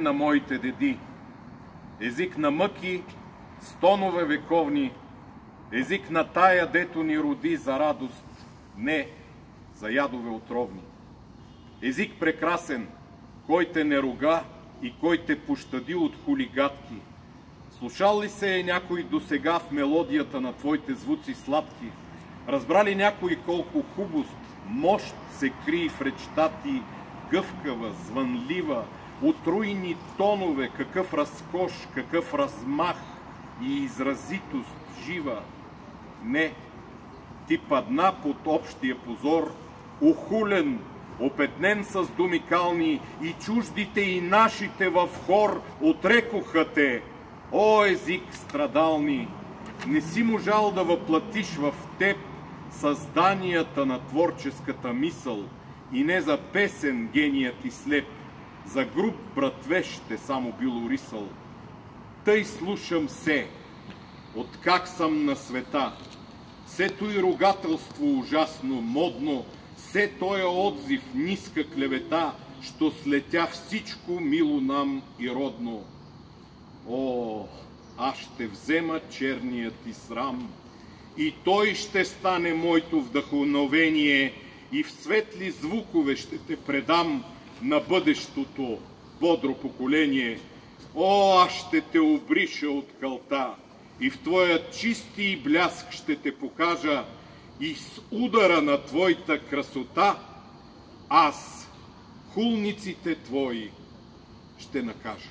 на моите деди, език на мъки, стонове вековни, език на тая, дето ни роди за радост, не за ядове отровни. Език прекрасен, кой те не руга и кой те пощади от хулигатки. Слушал ли се е някой досега в мелодията на твоите звуци сладки? Разбра ли някой колко хубост, мощ се крие в речта ти, гъвкава, звънлива, отруйни тонове, какъв разкош, какъв размах и изразитост жива? Не, ти падна под общия позор, охулен, опетнен с думи кални, и чуждите и нашите в хор отрекоха те. О, език страдални! Не си можал да въплатиш в теб създанията на творческата мисъл, и не за песен геният ти слеп, за груб братвеж те само бил орисъл. Тъй слушам се, откак съм на света, сето и ругателство ужасно модно, се тоя отзив ниска клевета, що слетя всичко мило нам и родно. О, аз ще взема черният ти срам, и той ще стане моето вдъхновение, и в светли звукове ще те предам на бъдещото бодро поколение. О, аз ще те обриша от кълта, и в твоя чисти бляск ще те покажа, и с удара на твоята красота аз, хулниците твои, ще накажа.